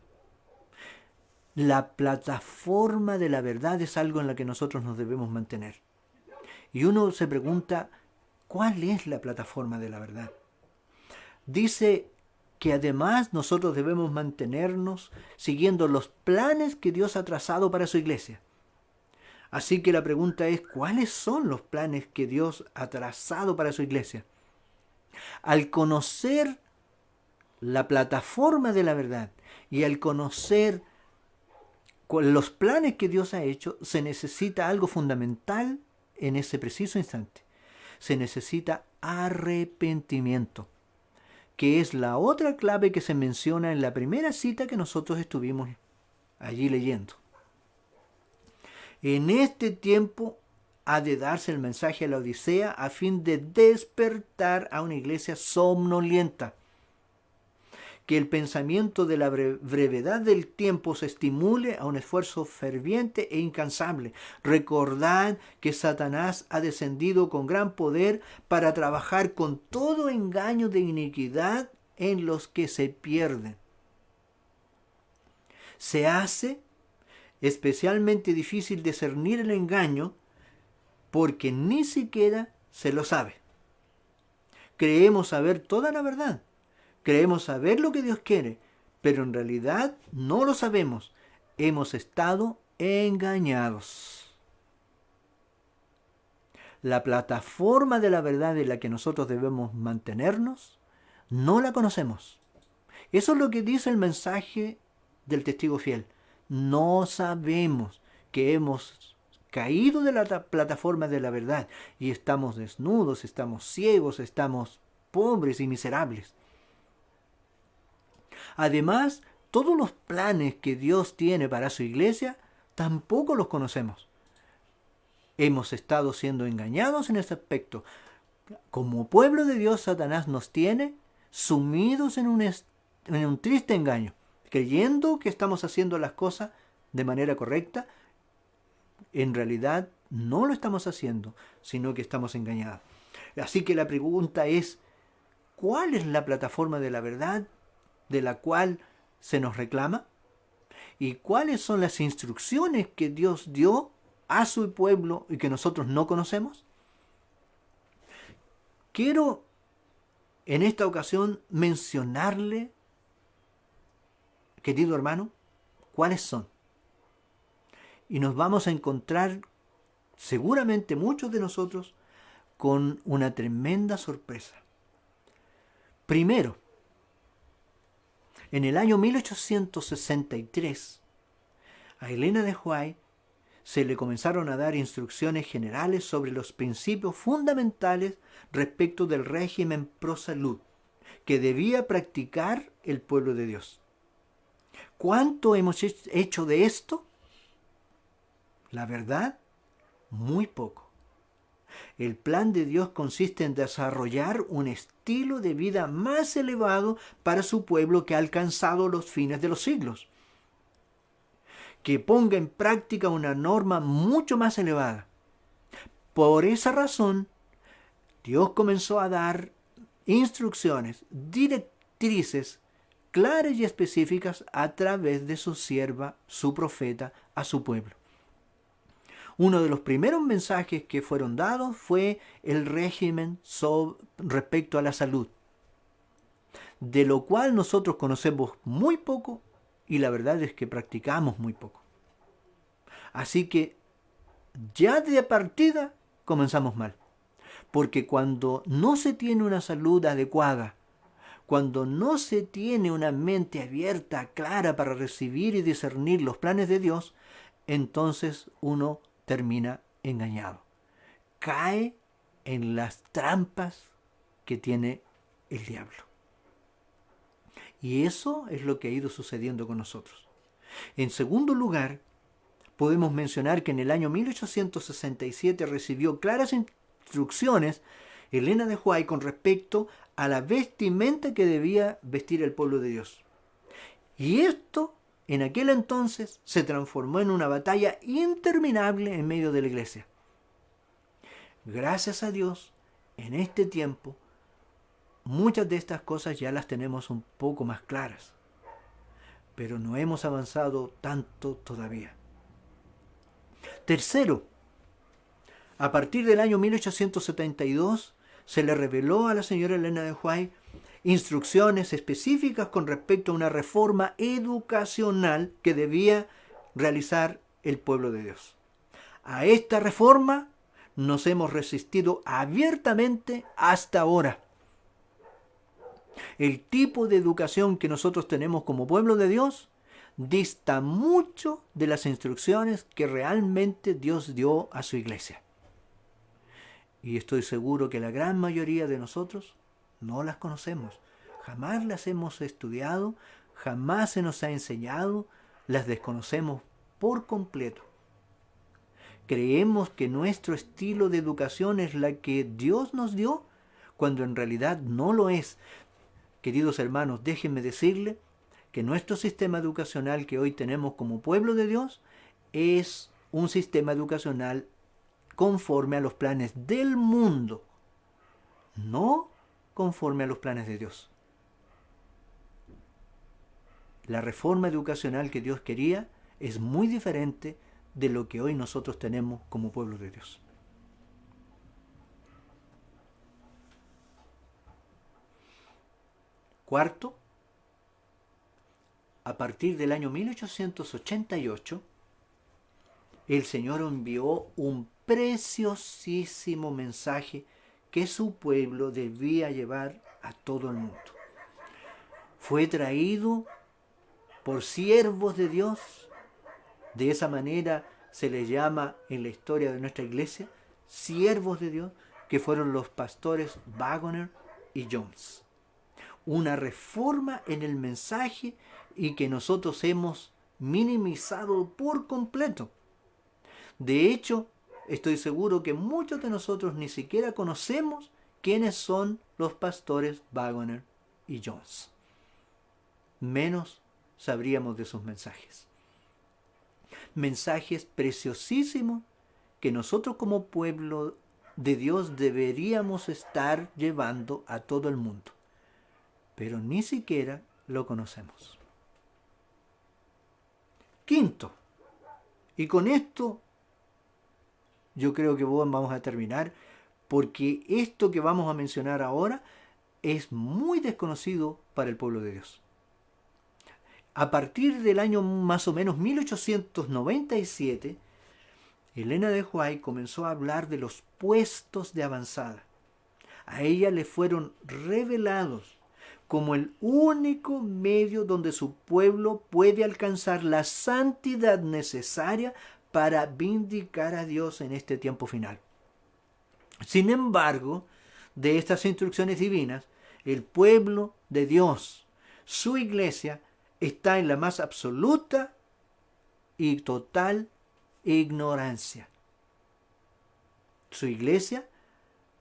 La plataforma de la verdad es algo en la que nosotros nos debemos mantener. Y uno se pregunta, ¿cuál es la plataforma de la verdad? Dice que además nosotros debemos mantenernos siguiendo los planes que Dios ha trazado para su iglesia. Así que la pregunta es, ¿cuáles son los planes que Dios ha trazado para su iglesia? Al conocer la plataforma de la verdad y al conocer los planes que Dios ha hecho, se necesita algo fundamental en ese preciso instante. Se necesita arrepentimiento, que es la otra clave que se menciona en la primera cita que nosotros estuvimos allí leyendo. En este tiempo ha de darse el mensaje a la Odisea a fin de despertar a una iglesia somnolienta, que el pensamiento de la brevedad del tiempo se estimule a un esfuerzo ferviente e incansable. Recordad que Satanás ha descendido con gran poder para trabajar con todo engaño de iniquidad en los que se pierden. Se hace especialmente difícil discernir el engaño porque ni siquiera se lo sabe. Creemos saber toda la verdad. Creemos saber lo que Dios quiere, pero en realidad no lo sabemos. Hemos estado engañados. La plataforma de la verdad en la que nosotros debemos mantenernos, no la conocemos. Eso es lo que dice el mensaje del testigo fiel. No sabemos que hemos caído de la plataforma de la verdad y estamos desnudos, estamos ciegos, estamos pobres y miserables. Además, todos los planes que Dios tiene para su iglesia, tampoco los conocemos. Hemos estado siendo engañados en ese aspecto. Como pueblo de Dios, Satanás nos tiene sumidos en un triste engaño, creyendo que estamos haciendo las cosas de manera correcta. En realidad no lo estamos haciendo, sino que estamos engañados. Así que la pregunta es, ¿cuál es la plataforma de la verdad de la cual se nos reclama? ¿Y cuáles son las instrucciones que Dios dio a su pueblo y que nosotros no conocemos? Quiero en esta ocasión mencionarle, querido hermano, cuáles son. Y nos vamos a encontrar, seguramente muchos de nosotros, con una tremenda sorpresa. Primero, en el año 1863, a Elena de White se le comenzaron a dar instrucciones generales sobre los principios fundamentales respecto del régimen pro salud que debía practicar el pueblo de Dios. ¿Cuánto hemos hecho de esto? La verdad, muy poco. El plan de Dios consiste en desarrollar un estilo de vida más elevado para su pueblo que ha alcanzado los fines de los siglos, que ponga en práctica una norma mucho más elevada. Por esa razón, Dios comenzó a dar instrucciones, directrices claras y específicas a través de su sierva, su profeta, a su pueblo. Uno de los primeros mensajes que fueron dados fue el régimen respecto a la salud, de lo cual nosotros conocemos muy poco y la verdad es que practicamos muy poco. Así que ya de partida comenzamos mal, porque cuando no se tiene una salud adecuada, cuando no se tiene una mente abierta, clara para recibir y discernir los planes de Dios, entonces uno termina engañado. Cae en las trampas que tiene el diablo. Y eso es lo que ha ido sucediendo con nosotros. En segundo lugar, podemos mencionar que en el año 1867 recibió claras instrucciones Elena de White con respecto a la vestimenta que debía vestir el pueblo de Dios. Y esto en aquel entonces se transformó en una batalla interminable en medio de la iglesia. Gracias a Dios, en este tiempo, muchas de estas cosas ya las tenemos un poco más claras, pero no hemos avanzado tanto todavía. Tercero, a partir del año 1872 se le reveló a la señora Elena de White instrucciones específicas con respecto a una reforma educacional que debía realizar el pueblo de Dios. A esta reforma nos hemos resistido abiertamente hasta ahora. El tipo de educación que nosotros tenemos como pueblo de Dios dista mucho de las instrucciones que realmente Dios dio a su iglesia. Y estoy seguro que la gran mayoría de nosotros no las conocemos, jamás las hemos estudiado, jamás se nos ha enseñado, las desconocemos por completo. Creemos que nuestro estilo de educación es la que Dios nos dio, cuando en realidad no lo es. queridos hermanos, déjenme decirles que nuestro sistema educacional que hoy tenemos como pueblo de Dios es un sistema educacional conforme a los planes del mundo, no conforme a los planes de Dios. La reforma educacional que Dios quería es muy diferente de lo que hoy nosotros tenemos como pueblo de Dios. Cuarto, a partir del año 1888, el Señor envió un preciosísimo mensaje que su pueblo debía llevar a todo el mundo. Fue traído por siervos de Dios. De esa manera se les llama en la historia de nuestra iglesia siervos de Dios, que fueron los pastores Waggoner y Jones. Una reforma en el mensaje y que nosotros hemos minimizado por completo. De hecho, estoy seguro que muchos de nosotros ni siquiera conocemos quiénes son los pastores Waggoner y Jones. Menos sabríamos de sus mensajes. Mensajes preciosísimos que nosotros como pueblo de Dios deberíamos estar llevando a todo el mundo. Pero ni siquiera lo conocemos. Quinto, y con esto yo creo que vamos a terminar, porque esto que vamos a mencionar ahora es muy desconocido para el pueblo de Dios. A partir del año más o menos 1897, Elena de White comenzó a hablar de los puestos de avanzada. A ella le fueron revelados como el único medio donde su pueblo puede alcanzar la santidad necesaria para vindicar a Dios en este tiempo final. Sin embargo, de estas instrucciones divinas, el pueblo de Dios, su iglesia, está en la más absoluta y total ignorancia. Su iglesia,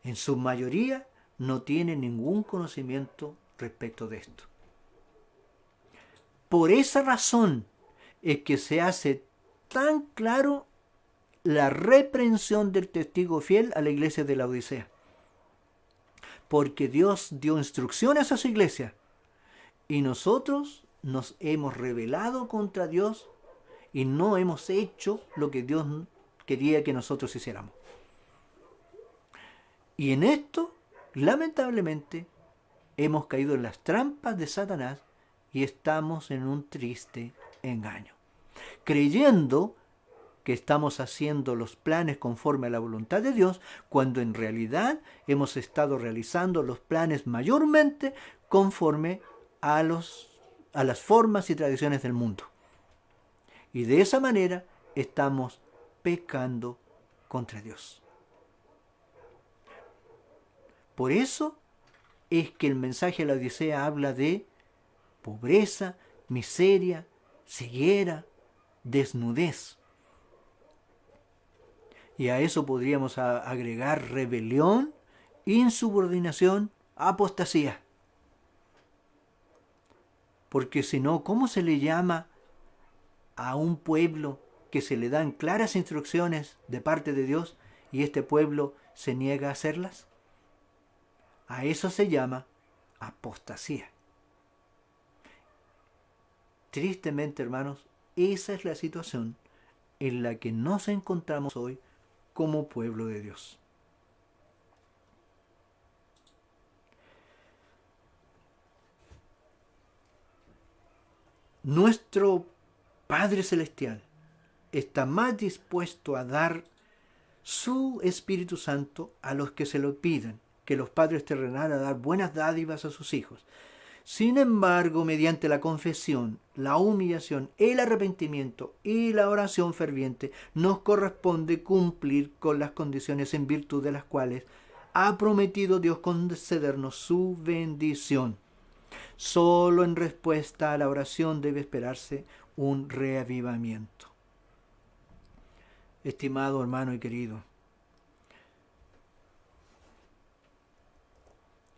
en su mayoría, no tiene ningún conocimiento respecto de esto. Por esa razón es que se hace tan claro la reprensión del testigo fiel a la iglesia de la Odisea. Porque Dios dio instrucciones a su iglesia y nosotros nos hemos rebelado contra Dios y no hemos hecho lo que Dios quería que nosotros hiciéramos. Y en esto, lamentablemente, hemos caído en las trampas de Satanás y estamos en un triste engaño, creyendo que estamos haciendo los planes conforme a la voluntad de Dios, cuando en realidad hemos estado realizando los planes mayormente conforme a las formas y tradiciones del mundo. Y de esa manera estamos pecando contra Dios. Por eso es que el mensaje de la Odisea habla de pobreza, miseria, ceguera, desnudez. Y a eso podríamos agregar rebelión, insubordinación, apostasía. Porque si no, ¿cómo se le llama a un pueblo que se le dan claras instrucciones de parte de Dios y este pueblo se niega a hacerlas? A eso se llama apostasía. Tristemente, hermanos, esa es la situación en la que nos encontramos hoy como pueblo de Dios. Nuestro Padre Celestial está más dispuesto a dar su Espíritu Santo a los que se lo pidan, que los padres terrenales a dar buenas dádivas a sus hijos. Sin embargo, mediante la confesión, la humillación, el arrepentimiento y la oración ferviente, nos corresponde cumplir con las condiciones en virtud de las cuales ha prometido Dios concedernos su bendición. Solo en respuesta a la oración debe esperarse un reavivamiento. Estimado hermano y querido,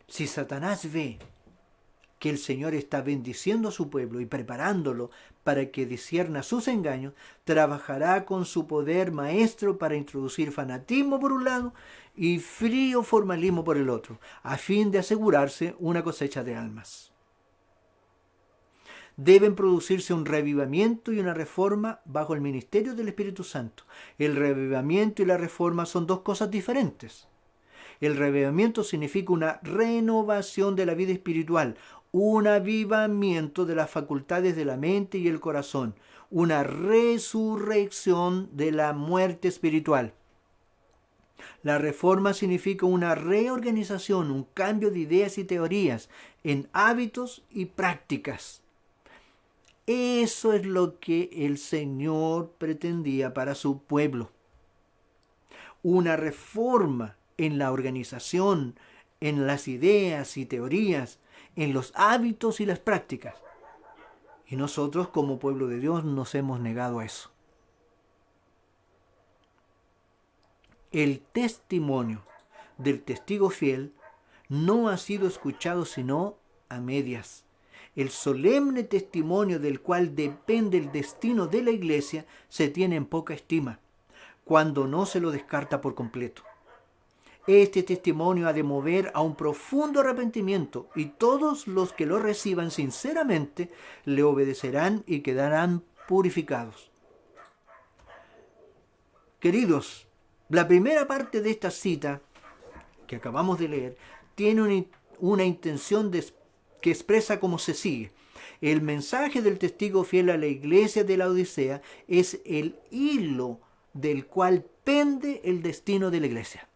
si Satanás ve que el Señor está bendiciendo a su pueblo y preparándolo para que discierna sus engaños, trabajará con su poder maestro para introducir fanatismo por un lado y frío formalismo por el otro, a fin de asegurarse una cosecha de almas. Deben producirse un revivamiento y una reforma bajo el ministerio del Espíritu Santo. El revivamiento y la reforma son dos cosas diferentes. El revivamiento significa una renovación de la vida espiritual, un avivamiento de las facultades de la mente y el corazón, una resurrección de la muerte espiritual. La reforma significa una reorganización, un cambio de ideas y teorías en hábitos y prácticas. Eso es lo que el Señor pretendía para su pueblo. Una reforma en la organización, en las ideas y teorías, en los hábitos y las prácticas. Y nosotros como pueblo de Dios nos hemos negado a eso. El testimonio del testigo fiel no ha sido escuchado sino a medias. El solemne testimonio del cual depende el destino de la iglesia se tiene en poca estima, cuando no se lo descarta por completo. Este testimonio ha de mover a un profundo arrepentimiento y todos los que lo reciban sinceramente le obedecerán y quedarán purificados. Queridos, la primera parte de esta cita que acabamos de leer tiene una intención que expresa como se sigue. El mensaje del testigo fiel a la iglesia de la Odisea es el hilo del cual pende el destino de la iglesia.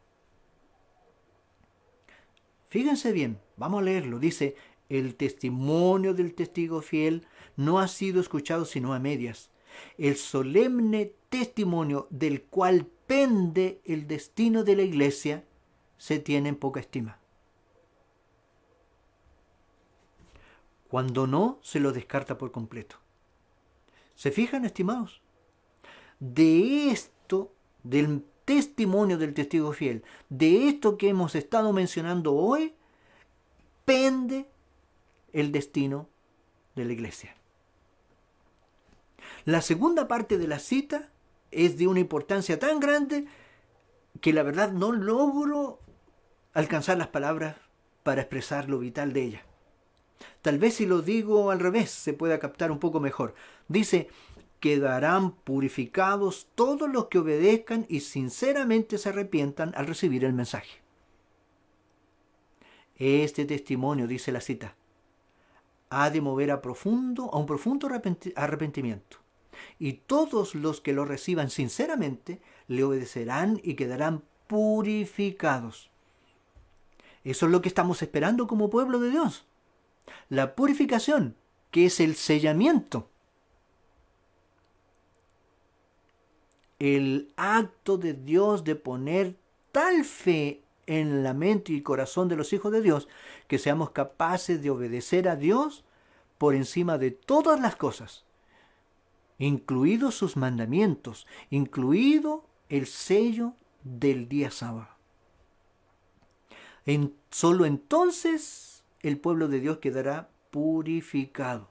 Fíjense bien, vamos a leerlo. Dice, el testimonio del testigo fiel no ha sido escuchado sino a medias. El solemne testimonio del cual pende el destino de la iglesia se tiene en poca estima. Cuando no, se lo descarta por completo. ¿Se fijan, estimados? De esto, del testimonio del testigo fiel, de esto que hemos estado mencionando hoy, pende el destino de la iglesia. La segunda parte de la cita es de una importancia tan grande que la verdad no logro alcanzar las palabras para expresar lo vital de ella. Tal vez si lo digo al revés se pueda captar un poco mejor. Dice, quedarán purificados todos los que obedezcan y sinceramente se arrepientan al recibir el mensaje. Este testimonio, dice la cita, ha de mover a un profundo arrepentimiento. Y todos los que lo reciban sinceramente le obedecerán y quedarán purificados. Eso es lo que estamos esperando como pueblo de Dios. La purificación, que es el sellamiento. El acto de Dios de poner tal fe en la mente y corazón de los hijos de Dios que seamos capaces de obedecer a Dios por encima de todas las cosas, incluidos sus mandamientos, incluido el sello del día sábado. Solo entonces el pueblo de Dios quedará purificado.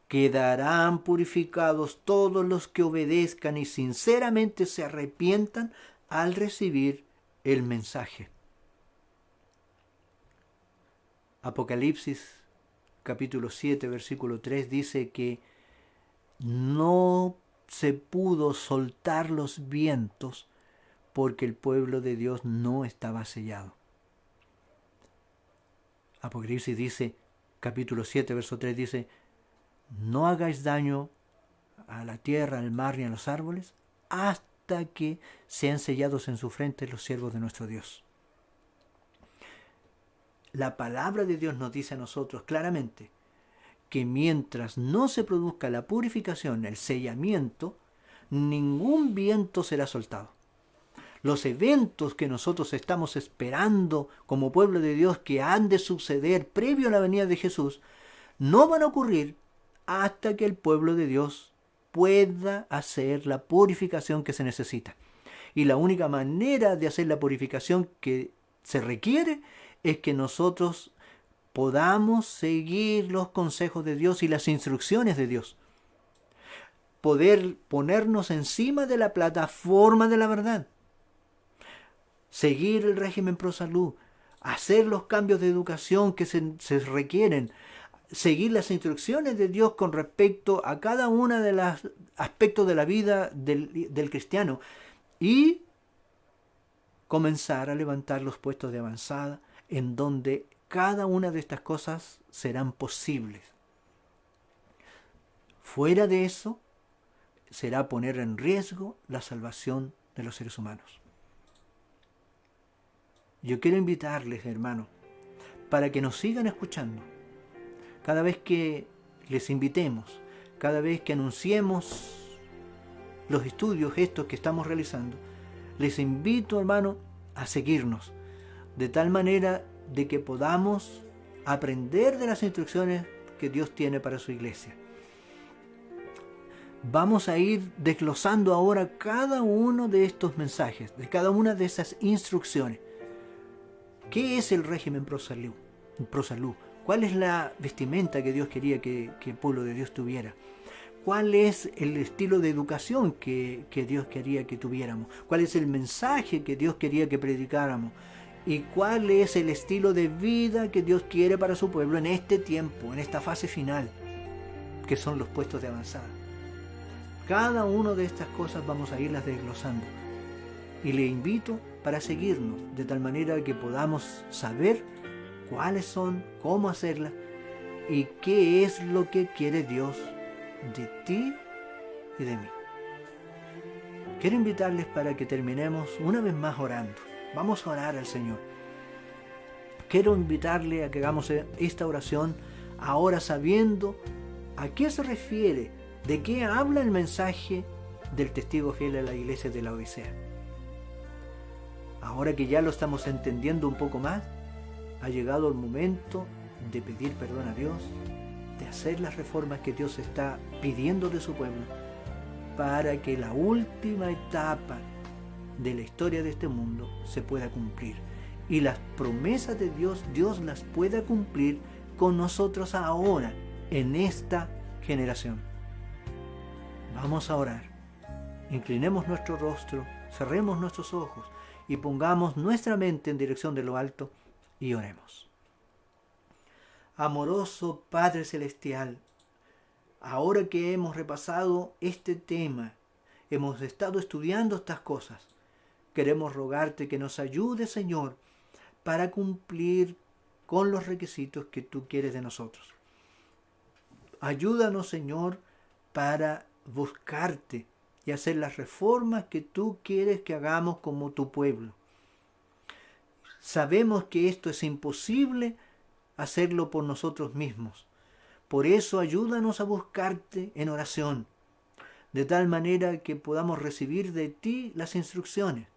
Quedarán purificados todos los que obedezcan y sinceramente se arrepientan al recibir el mensaje. Apocalipsis capítulo 7 versículo 3 dice que no se pudo soltar los vientos porque el pueblo de Dios no estaba sellado. Apocalipsis dice, capítulo 7 verso 3 dice, no hagáis daño a la tierra, al mar ni a los árboles hasta que sean sellados en su frente los siervos de nuestro Dios. La palabra de Dios nos dice a nosotros claramente que mientras no se produzca la purificación, el sellamiento, ningún viento será soltado. Los eventos que nosotros estamos esperando como pueblo de Dios que han de suceder previo a la venida de Jesús, no van a ocurrir hasta que el pueblo de Dios pueda hacer la purificación que se necesita. Y la única manera de hacer la purificación que se requiere es que nosotros podamos seguir los consejos de Dios y las instrucciones de Dios. Poder ponernos encima de la plataforma de la verdad. Seguir el régimen pro salud. Hacer los cambios de educación que se requieren. Seguir las instrucciones de Dios con respecto a cada uno de los aspectos de la vida del cristiano. Y comenzar a levantar los puestos de avanzada en donde cada una de estas cosas serán posibles. Fuera de eso, será poner en riesgo la salvación de los seres humanos. Yo quiero invitarles, hermanos, para que nos sigan escuchando. Cada vez que les invitemos, cada vez que anunciemos los estudios estos que estamos realizando, les invito, hermano, a seguirnos, de tal manera de que podamos aprender de las instrucciones que Dios tiene para su iglesia. Vamos a ir desglosando ahora cada uno de estos mensajes, de cada una de esas instrucciones. ¿Qué es el régimen pro salud? ¿Cuál es la vestimenta que Dios quería que el pueblo de Dios tuviera? ¿Cuál es el estilo de educación que Dios quería que tuviéramos? ¿Cuál es el mensaje que Dios quería que predicáramos? ¿Y cuál es el estilo de vida que Dios quiere para su pueblo en este tiempo, en esta fase final, que son los puestos de avanzada? Cada una de estas cosas vamos a irlas desglosando. Y le invito para seguirnos, de tal manera que podamos saber cuáles son, cómo hacerlas y qué es lo que quiere Dios de ti y de mí. Quiero invitarles para que terminemos una vez más orando. Vamos a orar al Señor. Quiero invitarle a que hagamos esta oración ahora sabiendo a qué se refiere, de qué habla el mensaje del testigo fiel a la iglesia de la Odisea. Ahora que ya lo estamos entendiendo un poco más, ha llegado el momento de pedir perdón a Dios, de hacer las reformas que Dios está pidiendo de su pueblo, para que la última etapa de la historia de este mundo se pueda cumplir. Y las promesas de Dios, Dios las pueda cumplir con nosotros ahora, en esta generación. Vamos a orar. Inclinemos nuestro rostro, cerremos nuestros ojos y pongamos nuestra mente en dirección de lo alto y oremos. Amoroso Padre Celestial, ahora que hemos repasado este tema, hemos estado estudiando estas cosas, queremos rogarte que nos ayudes, Señor, para cumplir con los requisitos que tú quieres de nosotros. Ayúdanos, Señor, para buscarte y hacer las reformas que tú quieres que hagamos como tu pueblo. Sabemos que esto es imposible hacerlo por nosotros mismos. Por eso ayúdanos a buscarte en oración, de tal manera que podamos recibir de ti las instrucciones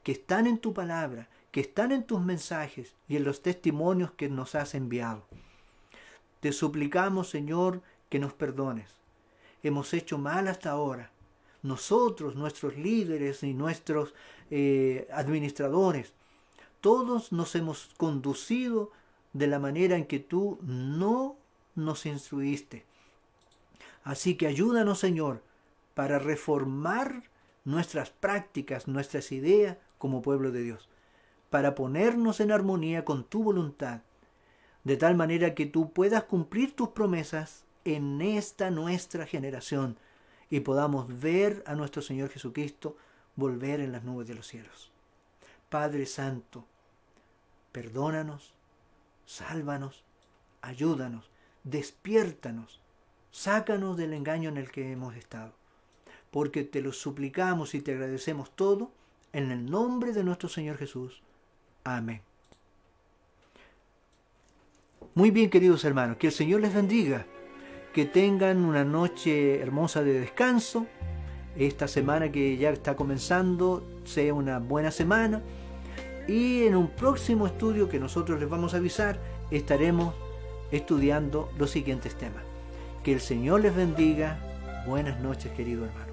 que están en tu palabra, que están en tus mensajes y en los testimonios que nos has enviado. Te suplicamos, Señor, que nos perdones. Hemos hecho mal hasta ahora. Nosotros, nuestros líderes y nuestros administradores, todos nos hemos conducido de la manera en que tú no nos instruiste. Así que ayúdanos, Señor, para reformar nuestras prácticas, nuestras ideas como pueblo de Dios, para ponernos en armonía con tu voluntad, de tal manera que tú puedas cumplir tus promesas en esta nuestra generación y podamos ver a nuestro Señor Jesucristo volver en las nubes de los cielos. Padre Santo, perdónanos, sálvanos, ayúdanos, despiértanos, sácanos del engaño en el que hemos estado, porque te lo suplicamos y te agradecemos todo en el nombre de nuestro Señor Jesús. Amén. Muy bien, queridos hermanos, que el Señor les bendiga, que tengan una noche hermosa de descanso. Esta semana que ya está comenzando sea una buena semana, y en un próximo estudio que nosotros les vamos a avisar estaremos estudiando los siguientes temas. Que el Señor les bendiga. Buenas noches, queridos hermanos.